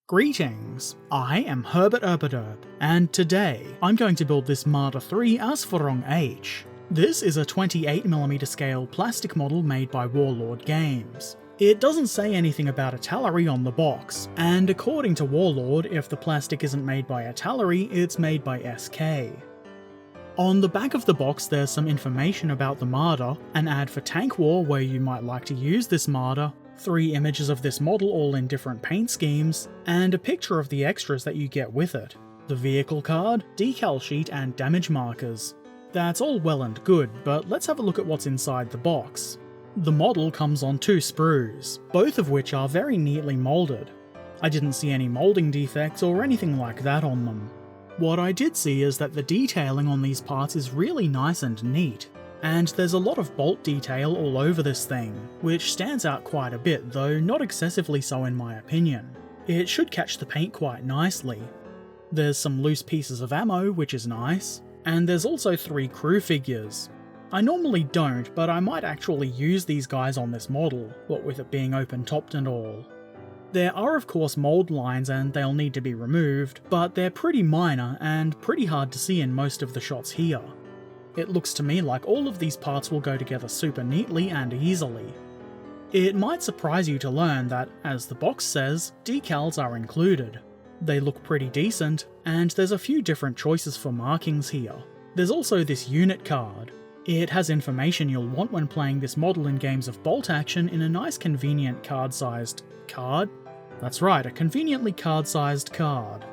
Greetings, I am Herbert Erpaderp, and today I'm going to build this Marder III Ausf. This is a 28mm scale plastic model made by Warlord Games. It doesn't say anything about Italeri on the box, and according to Warlord, if the plastic isn't made by Italeri, it's made by SK. On the back of the box there's some information about the Marder, an ad for Tank War where you might like to use this Marder, 3 images of this model all in different paint schemes, and a picture of the extras that you get with it. The vehicle card, decal sheet, and damage markers. That's all well and good, but let's have a look at what's inside the box. The model comes on 2 sprues, both of which are very neatly moulded. I didn't see any moulding defects or anything like that on them. What I did see is that the detailing on these parts is really nice and neat. And there's a lot of bolt detail all over this thing, which stands out quite a bit, though not excessively so in my opinion. It should catch the paint quite nicely. There's some loose pieces of ammo, which is nice, and there's also 3 crew figures. I normally don't, but I might actually use these guys on this model, what with it being open-topped and all. There are of course mould lines and they'll need to be removed, but they're pretty minor and pretty hard to see in most of the shots here. It looks to me like all of these parts will go together super neatly and easily. It might surprise you to learn that, as the box says, decals are included. They look pretty decent, and there's a few different choices for markings here. There's also this unit card. It has information you'll want when playing this model in games of bolt action in a nice convenient card-sized card? That's right, a conveniently card-sized card.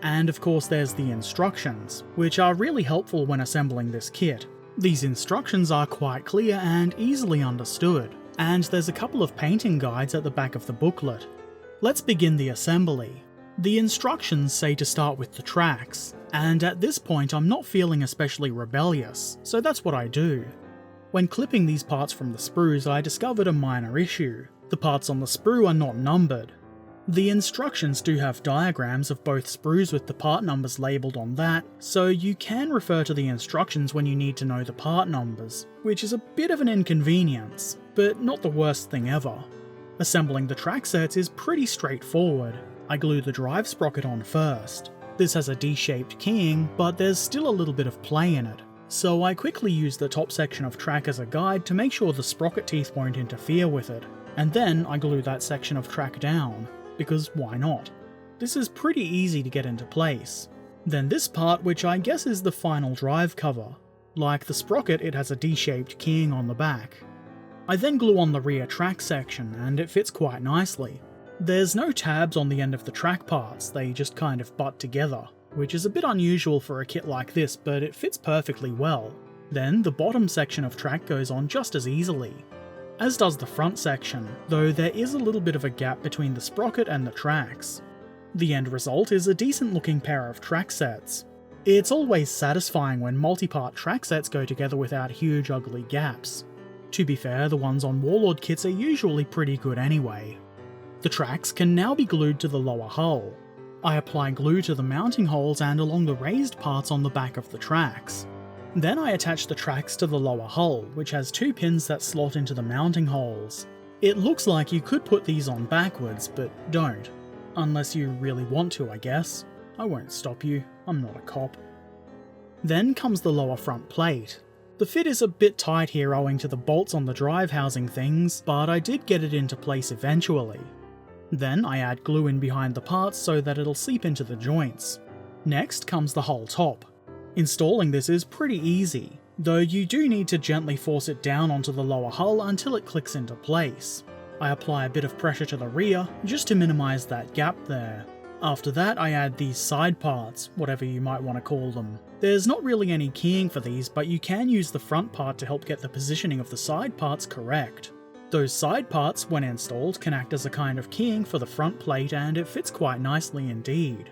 And of course there's the instructions, which are really helpful when assembling this kit. These instructions are quite clear and easily understood, and there's a couple of painting guides at the back of the booklet. Let's begin the assembly. The instructions say to start with the tracks, and at this point I'm not feeling especially rebellious, so that's what I do. When clipping these parts from the sprues I discovered a minor issue. The parts on the sprue are not numbered. The instructions do have diagrams of both sprues with the part numbers labelled on that, so you can refer to the instructions when you need to know the part numbers, which is a bit of an inconvenience, but not the worst thing ever. Assembling the track sets is pretty straightforward. I glue the drive sprocket on first. This has a D-shaped keying, but there's still a little bit of play in it, so I quickly use the top section of track as a guide to make sure the sprocket teeth won't interfere with it, and then I glue that section of track down. Because why not? This is pretty easy to get into place. Then this part, which I guess is the final drive cover. Like the sprocket, it has a D-shaped keying on the back. I then glue on the rear track section, and it fits quite nicely. There's no tabs on the end of the track parts, they just kind of butt together, which is a bit unusual for a kit like this, but it fits perfectly well. Then the bottom section of track goes on just as easily. As does the front section, though there is a little bit of a gap between the sprocket and the tracks. The end result is a decent looking pair of track sets. It's always satisfying when multi-part track sets go together without huge ugly gaps. To be fair, the ones on Warlord kits are usually pretty good anyway. The tracks can now be glued to the lower hull. I apply glue to the mounting holes and along the raised parts on the back of the tracks. Then I attach the tracks to the lower hull, which has 2 pins that slot into the mounting holes. It looks like you could put these on backwards, but don't. Unless you really want to, I guess. I won't stop you, I'm not a cop. Then comes the lower front plate. The fit is a bit tight here owing to the bolts on the drive housing things, but I did get it into place eventually. Then I add glue in behind the parts so that it'll seep into the joints. Next comes the hull top. Installing this is pretty easy, though you do need to gently force it down onto the lower hull until it clicks into place. I apply a bit of pressure to the rear, just to minimise that gap there. After that I add these side parts, whatever you might want to call them. There's not really any keying for these, but you can use the front part to help get the positioning of the side parts correct. Those side parts, when installed, can act as a kind of keying for the front plate and it fits quite nicely indeed.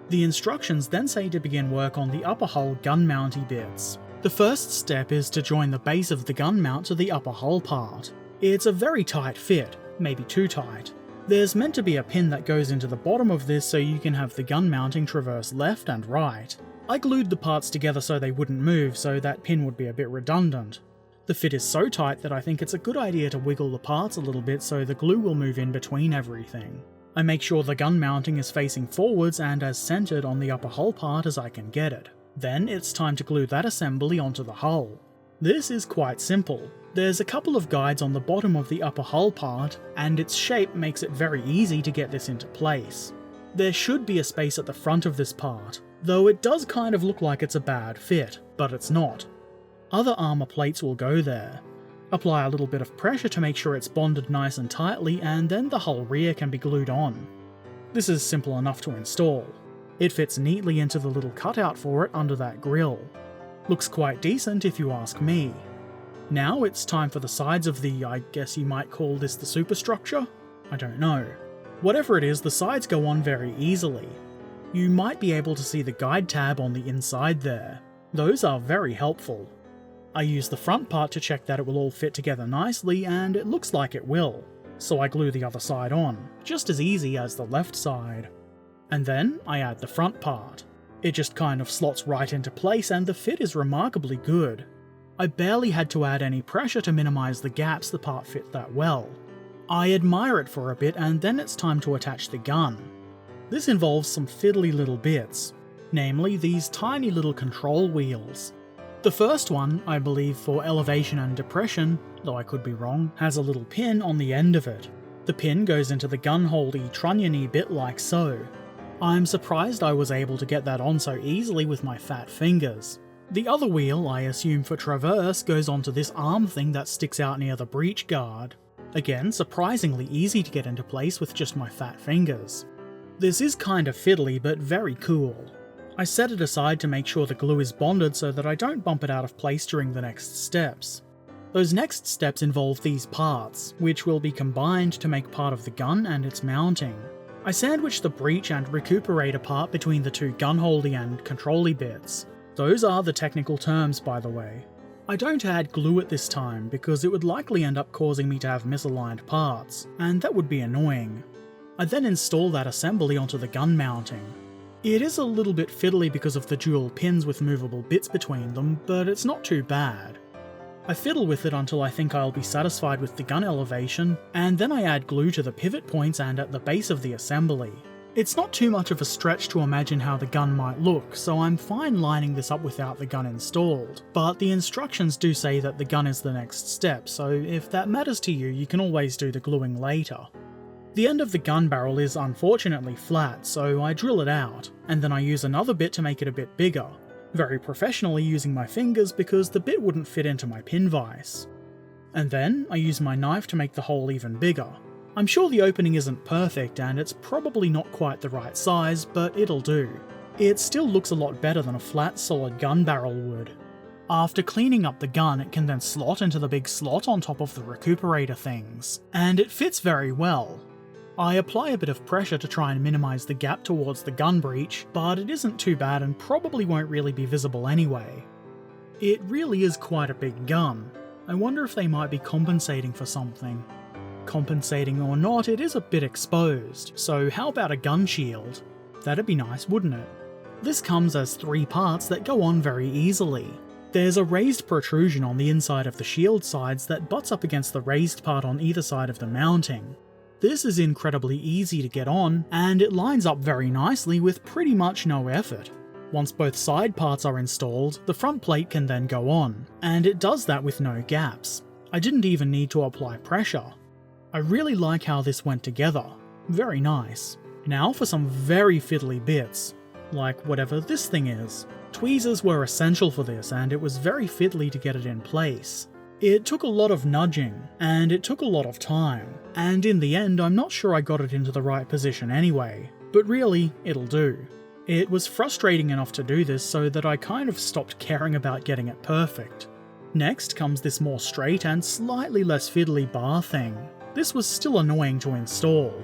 The instructions then say to begin work on the upper hull gun mounty bits. The first step is to join the base of the gun mount to the upper hull part. It's a very tight fit, maybe too tight. There's meant to be a pin that goes into the bottom of this so you can have the gun mounting traverse left and right. I glued the parts together so they wouldn't move, so that pin would be a bit redundant. The fit is so tight that I think it's a good idea to wiggle the parts a little bit so the glue will move in between everything. I make sure the gun mounting is facing forwards and as centered on the upper hull part as I can get it. Then it's time to glue that assembly onto the hull. This is quite simple. There's a couple of guides on the bottom of the upper hull part, and its shape makes it very easy to get this into place. There should be a space at the front of this part, though it does kind of look like it's a bad fit, but it's not. Other armor plates will go there. Apply a little bit of pressure to make sure it's bonded nice and tightly, and then the hull rear can be glued on. This is simple enough to install. It fits neatly into the little cutout for it under that grille. Looks quite decent if you ask me. Now it's time for the sides of the, I guess you might call this the superstructure? I don't know. Whatever it is, the sides go on very easily. You might be able to see the guide tab on the inside there. Those are very helpful. I use the front part to check that it will all fit together nicely, and it looks like it will. So I glue the other side on, just as easy as the left side. And then I add the front part. It just kind of slots right into place, and the fit is remarkably good. I barely had to add any pressure to minimize the gaps the part fit that well. I admire it for a bit, and then it's time to attach the gun. This involves some fiddly little bits, namely these tiny little control wheels. The first one, I believe for elevation and depression, though I could be wrong, has a little pin on the end of it. The pin goes into the gun-holdy trunnion-y bit like so. I'm surprised I was able to get that on so easily with my fat fingers. The other wheel, I assume for traverse, goes onto this arm thing that sticks out near the breech guard. Again, surprisingly easy to get into place with just my fat fingers. This is kind of fiddly, but very cool. I set it aside to make sure the glue is bonded so that I don't bump it out of place during the next steps. Those next steps involve these parts, which will be combined to make part of the gun and its mounting. I sandwich the breech and recuperator part between the two gun-holdy and control-y bits. Those are the technical terms, by the way. I don't add glue at this time because it would likely end up causing me to have misaligned parts, and that would be annoying. I then install that assembly onto the gun mounting. It is a little bit fiddly because of the dual pins with movable bits between them, but it's not too bad. I fiddle with it until I think I'll be satisfied with the gun elevation, and then I add glue to the pivot points and at the base of the assembly. It's not too much of a stretch to imagine how the gun might look, so I'm fine lining this up without the gun installed, but the instructions do say that the gun is the next step, so if that matters to you, you can always do the gluing later. The end of the gun barrel is unfortunately flat, so I drill it out, and then I use another bit to make it a bit bigger, very professionally using my fingers because the bit wouldn't fit into my pin vise. And then I use my knife to make the hole even bigger. I'm sure the opening isn't perfect and it's probably not quite the right size, but it'll do. It still looks a lot better than a flat, solid gun barrel would. After cleaning up the gun, it can then slot into the big slot on top of the recuperator things, and it fits very well. I apply a bit of pressure to try and minimize the gap towards the gun breech, but it isn't too bad and probably won't really be visible anyway. It really is quite a big gun. I wonder if they might be compensating for something. Compensating or not, it is a bit exposed, so how about a gun shield? That'd be nice, wouldn't it? This comes as 3 parts that go on very easily. There's a raised protrusion on the inside of the shield sides that butts up against the raised part on either side of the mounting. This is incredibly easy to get on, and it lines up very nicely with pretty much no effort. Once both side parts are installed, the front plate can then go on, and it does that with no gaps. I didn't even need to apply pressure. I really like how this went together. Very nice. Now for some very fiddly bits, like whatever this thing is. Tweezers were essential for this, and it was very fiddly to get it in place. It took a lot of nudging, and it took a lot of time, and in the end I'm not sure I got it into the right position anyway, but really, it'll do. It was frustrating enough to do this so that I kind of stopped caring about getting it perfect. Next comes this more straight and slightly less fiddly bar thing. This was still annoying to install.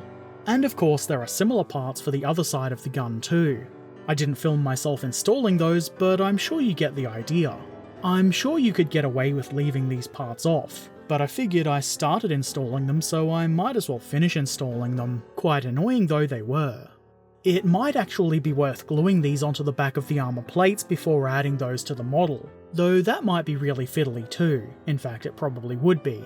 And of course there are similar parts for the other side of the gun too. I didn't film myself installing those, but I'm sure you get the idea. I'm sure you could get away with leaving these parts off, but I figured I started installing them so I might as well finish installing them, quite annoying though they were. It might actually be worth gluing these onto the back of the armor plates before adding those to the model, though that might be really fiddly too, in fact it probably would be.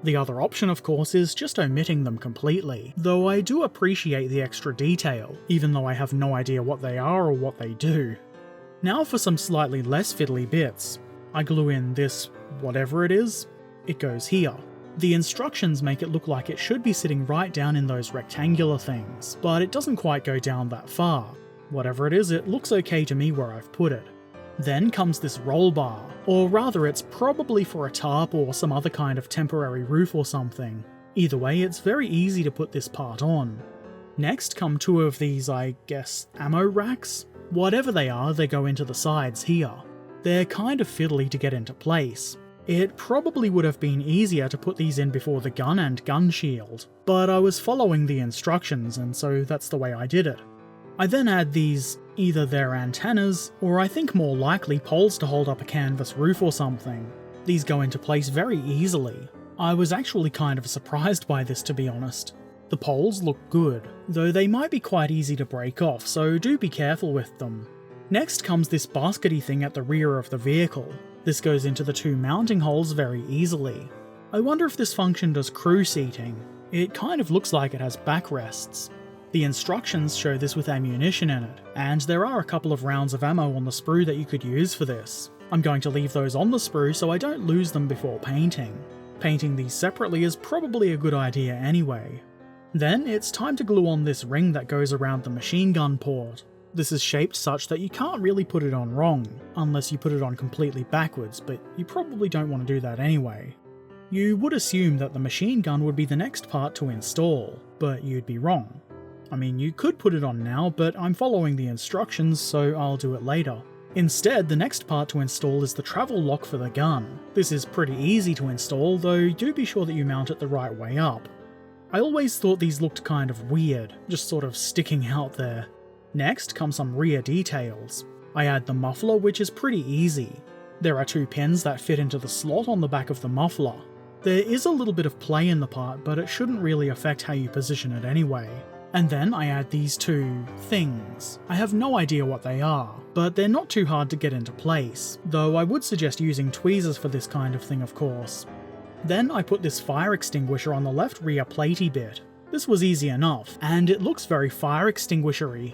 The other option, of course, is just omitting them completely, though I do appreciate the extra detail, even though I have no idea what they are or what they do. Now for some slightly less fiddly bits. I glue in this whatever it is. It goes here. The instructions make it look like it should be sitting right down in those rectangular things, but it doesn't quite go down that far. Whatever it is, it looks okay to me where I've put it. Then comes this roll bar, or rather it's probably for a tarp or some other kind of temporary roof or something. Either way, it's very easy to put this part on. Next come two of these, I guess, ammo racks? Whatever they are, they go into the sides here. They're kind of fiddly to get into place. It probably would have been easier to put these in before the gun and gun shield, but I was following the instructions and so that's the way I did it. I then add these, either they're antennas, or I think more likely poles to hold up a canvas roof or something. These go into place very easily. I was actually kind of surprised by this, to be honest. The poles look good, though they might be quite easy to break off, so do be careful with them. Next comes this baskety thing at the rear of the vehicle. This goes into the two mounting holes very easily. I wonder if this function does crew seating. It kind of looks like it has backrests. The instructions show this with ammunition in it, and there are a couple of rounds of ammo on the sprue that you could use for this. I'm going to leave those on the sprue so I don't lose them before painting. Painting these separately is probably a good idea anyway. Then it's time to glue on this ring that goes around the machine gun port. This is shaped such that you can't really put it on wrong, unless you put it on completely backwards, but you probably don't want to do that anyway. You would assume that the machine gun would be the next part to install, but you'd be wrong. I mean, you could put it on now, but I'm following the instructions, so I'll do it later. Instead, the next part to install is the travel lock for the gun. This is pretty easy to install, though do be sure that you mount it the right way up. I always thought these looked kind of weird, just sort of sticking out there. Next come some rear details. I add the muffler, which is pretty easy. There are two pins that fit into the slot on the back of the muffler. There is a little bit of play in the part, but it shouldn't really affect how you position it anyway. And then I add these two things. I have no idea what they are, but they're not too hard to get into place, though I would suggest using tweezers for this kind of thing, of course. Then I put this fire extinguisher on the left rear platey bit. This was easy enough, and it looks very fire extinguisher-y.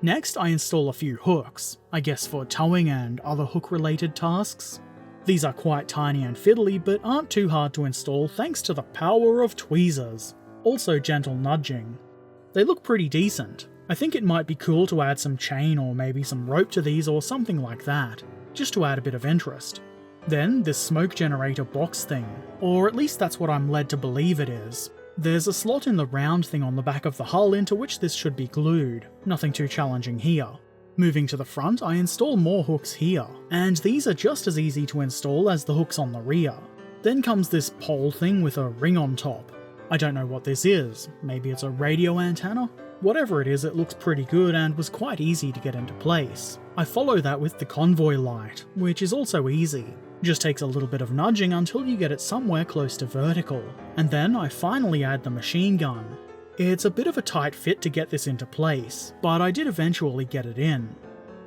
Next I install a few hooks, I guess for towing and other hook related tasks. These are quite tiny and fiddly, but aren't too hard to install thanks to the power of tweezers. Also gentle nudging. They look pretty decent. I think it might be cool to add some chain or maybe some rope to these or something like that, just to add a bit of interest. Then this smoke generator box thing, or at least that's what I'm led to believe it is. There's a slot in the round thing on the back of the hull into which this should be glued, nothing too challenging here. Moving to the front, I install more hooks here, and these are just as easy to install as the hooks on the rear. Then comes this pole thing with a ring on top. I don't know what this is, maybe it's a radio antenna? Whatever it is, it looks pretty good and was quite easy to get into place. I follow that with the convoy light, which is also easy. Just takes a little bit of nudging until you get it somewhere close to vertical, and then I finally add the machine gun. It's a bit of a tight fit to get this into place, but I did eventually get it in.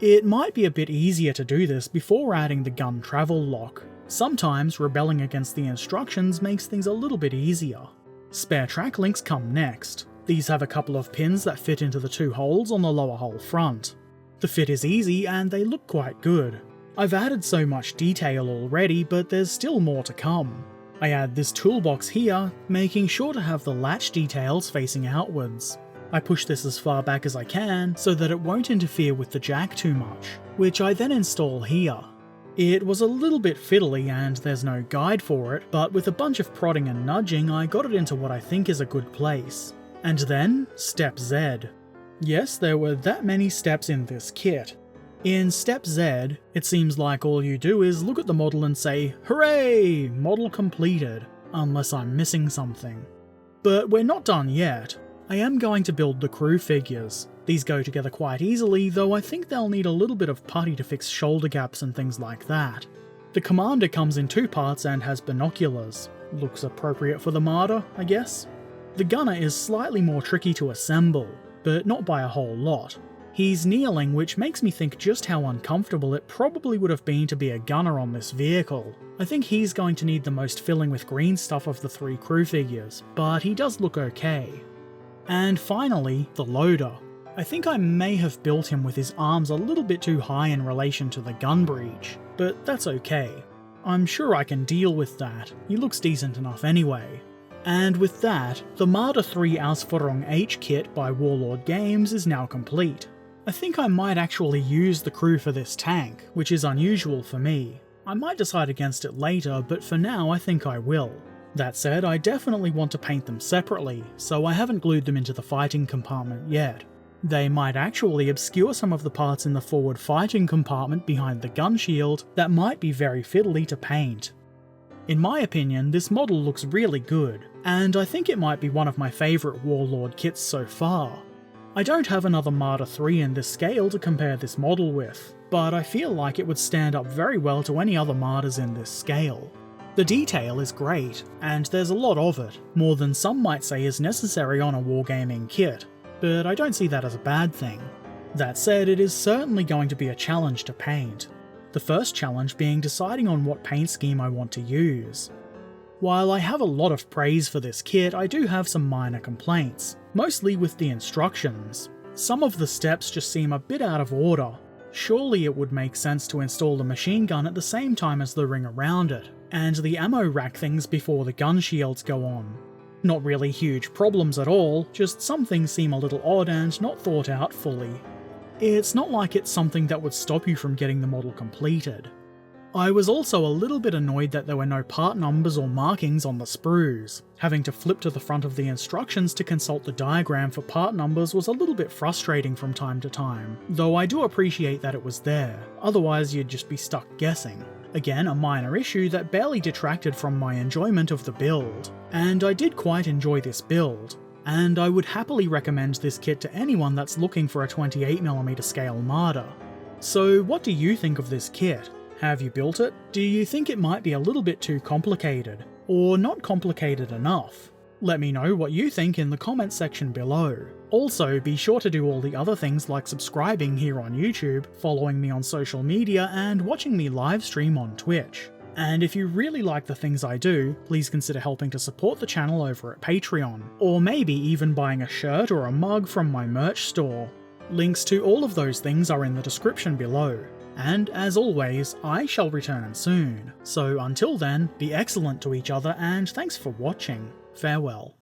It might be a bit easier to do this before adding the gun travel lock. Sometimes rebelling against the instructions makes things a little bit easier. Spare track links come next. These have a couple of pins that fit into the two holes on the lower hull front. The fit is easy and they look quite good. I've added so much detail already, but there's still more to come. I add this toolbox here, making sure to have the latch details facing outwards. I push this as far back as I can so that it won't interfere with the jack too much, which I then install here. It was a little bit fiddly and there's no guide for it, but with a bunch of prodding and nudging I got it into what I think is a good place. And then, step Z. Yes, there were that many steps in this kit. In step Z, it seems like all you do is look at the model and say, "Hooray! Model completed," unless I'm missing something. But we're not done yet. I am going to build the crew figures. These go together quite easily, though I think they'll need a little bit of putty to fix shoulder gaps and things like that. The commander comes in two parts and has binoculars. Looks appropriate for the Marder, I guess. The gunner is slightly more tricky to assemble, but not by a whole lot. He's kneeling, which makes me think just how uncomfortable it probably would have been to be a gunner on this vehicle. I think he's going to need the most filling with green stuff of the 3 crew figures, but he does look okay. And finally, the loader. I think I may have built him with his arms a little bit too high in relation to the gun breech, but that's okay. I'm sure I can deal with that, he looks decent enough anyway. And with that, the Marder III Ausf H kit by Warlord Games is now complete. I think I might actually use the crew for this tank, which is unusual for me. I might decide against it later, but for now I think I will. That said, I definitely want to paint them separately, so I haven't glued them into the fighting compartment yet. They might actually obscure some of the parts in the forward fighting compartment behind the gun shield that might be very fiddly to paint. In my opinion, this model looks really good, and I think it might be one of my favourite Warlord kits so far. I don't have another Marder III in this scale to compare this model with, but I feel like it would stand up very well to any other Marders in this scale. The detail is great, and there's a lot of it, more than some might say is necessary on a wargaming kit, but I don't see that as a bad thing. That said, it is certainly going to be a challenge to paint. The first challenge being deciding on what paint scheme I want to use. While I have a lot of praise for this kit, I do have some minor complaints, mostly with the instructions. Some of the steps just seem a bit out of order. Surely it would make sense to install the machine gun at the same time as the ring around it, and the ammo rack things before the gun shields go on. Not really huge problems at all, just some things seem a little odd and not thought out fully. It's not like it's something that would stop you from getting the model completed. I was also a little bit annoyed that there were no part numbers or markings on the sprues. Having to flip to the front of the instructions to consult the diagram for part numbers was a little bit frustrating from time to time, though I do appreciate that it was there, otherwise you'd just be stuck guessing. Again, a minor issue that barely detracted from my enjoyment of the build, and I did quite enjoy this build, and I would happily recommend this kit to anyone that's looking for a 28mm scale Marder. So what do you think of this kit? Have you built it? Do you think it might be a little bit too complicated, or not complicated enough? Let me know what you think in the comments section below. Also, be sure to do all the other things like subscribing here on YouTube, following me on social media, and watching me live stream on Twitch. And if you really like the things I do, please consider helping to support the channel over at Patreon, or maybe even buying a shirt or a mug from my merch store. Links to all of those things are in the description below. And as always, I shall return soon. So until then, be excellent to each other and thanks for watching. Farewell.